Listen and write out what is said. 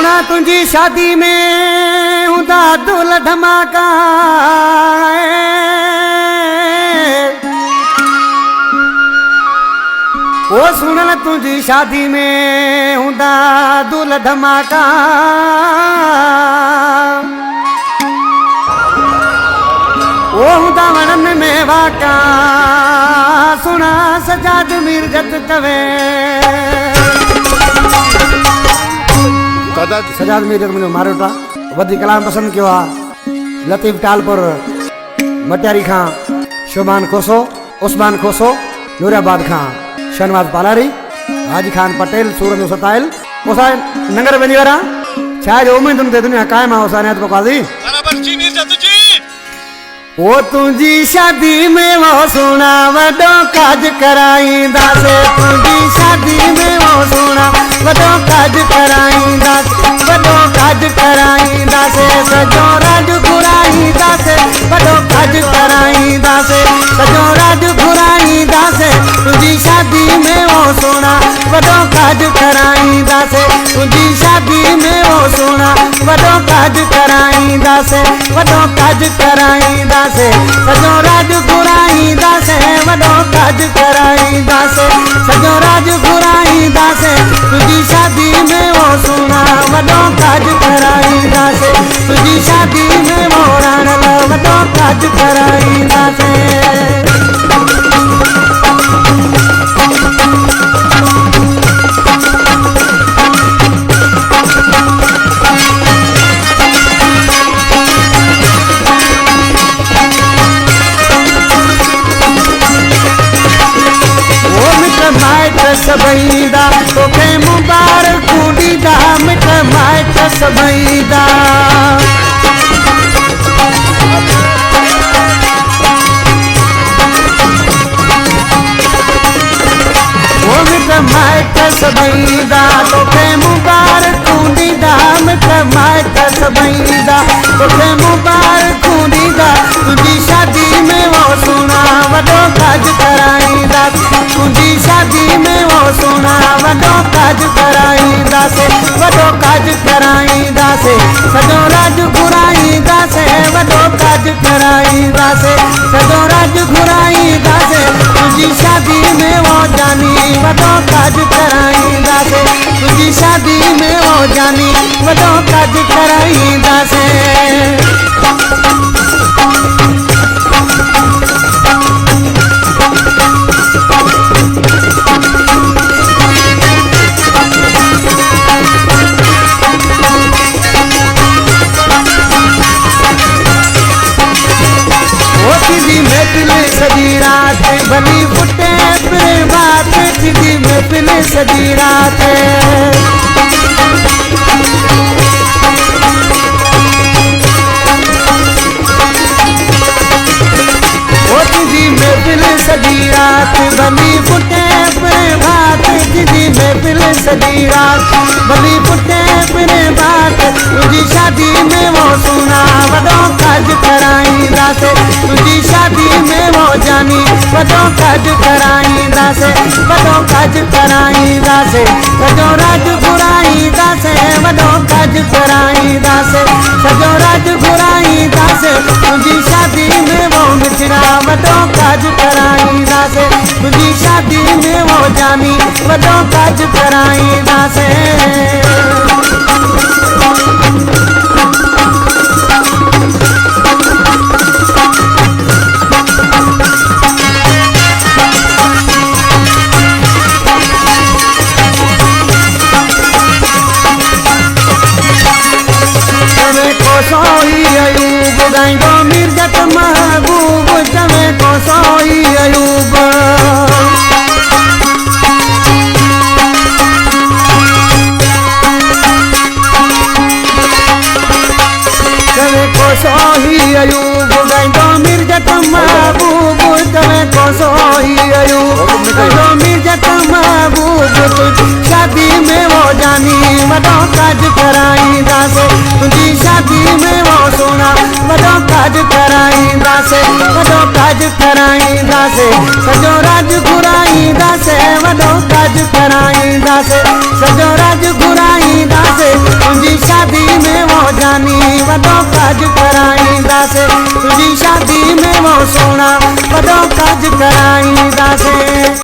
सुना तुझी शादी में हुदा दुल धमाका ओ सुनल तुझी शादी में हुदा दुल धमाका ओ हुदा वणन में वाका सुना सजाद मिर्जत कवे सजाद मिर्जत मुझे मारोटा वधी कलाम पसंद किया लतीफ टालपुर मटियारी खां शोभान खोसो उस्मान खोसो नूराबाद खां शहनवाज पालारी हाजी खान पटेल सूरज सताइल ओसा नंगर बनी वारा छाज उम्मीद तुम दुनिया कायम आ ओसा ने तो काजी बराबर जी मिर्जा तुझी ओ तुझी शादी में वो सुना वडो काज कराईंदा से तुझी शादी में वो सुना वडो काज कराईंदा वडो काज कराईंदा से सजो राज घुराईंदा से वडो काज कराईंदा से सजो राज घुराईंदा से तुझी शादी में वो सुना वडो काज कराईंदा से तुझी शादी में वो सुना वडो काज कराईंदा से वडो काज कराईंदा से सजो राज घुराईंदा से वडो काज कराईंदा से सजो राज घुराईंदा से तुझी शादी में वो सुना वडो काज कराईंदा से तुझी शादी में वो राणल वडो काज कराईंदा से सबईदा तोखे मुबारक ॾींदा मिट माइट सबईदा ओ मिट माइट सबईदा तोखे मुबारक ॾींदा मिट माइट सबईदा तोखे मुबारक ॾींदा तुझी शादी में वो सुना वॾो काज कराईंदा तुझी शादी में वो सुना वॾो काज कराईंदा से वॾो काज कराईंदा से सजो राज घुराईंदा से वॾो काज कराईंदा से सजो राज घुराईंदा से तुझी शादी में वो जानी वॾो काज कराईंदा से तुझी शादी में वो जानी वॾो काज कराईंदा से सजी रात भली फुटे फिर बात थी महफिल सजी रात महफिल सजी रात भली फुटे फिर बात थी महफिल सजी रात भली फुटे फिर बात तुझी शादी में वो सुना वॾो काज कराईंदा से तुझी शादी में वो जानी वॾो काज कराईंदा से वॾो काज कराईंदा से सजो राज घुराईंदा से वॾो काज कराईंदा से सजो राज घुराईंदा से तुझी शादी में वो मिठड़ा वॾो काज कराईंदा से तुझी शादी में वो जानी वॾो काज कराईंदा से सोई अयूब गाइंदो मिर्जत महबूब तवे को सोई अयूब तवे को सोई अयूब गाइंदो मिर्जत महबूब तवे को सोई अयूब गाइंदो मिर्जत महबूब तुझी शादी में वो जानी वॾो काज कराईंदा से तुझी शादी में वो सुना वॾो काज कराईंदा से वॾो काज कराईंदा से सजो राज घुराईंदा से वॾो काज कराईंदा से सजो राज घुराईंदा से तुझी काज कराईंदासे तुझी शादी में वो सोना वॾो काज कराईंदासे।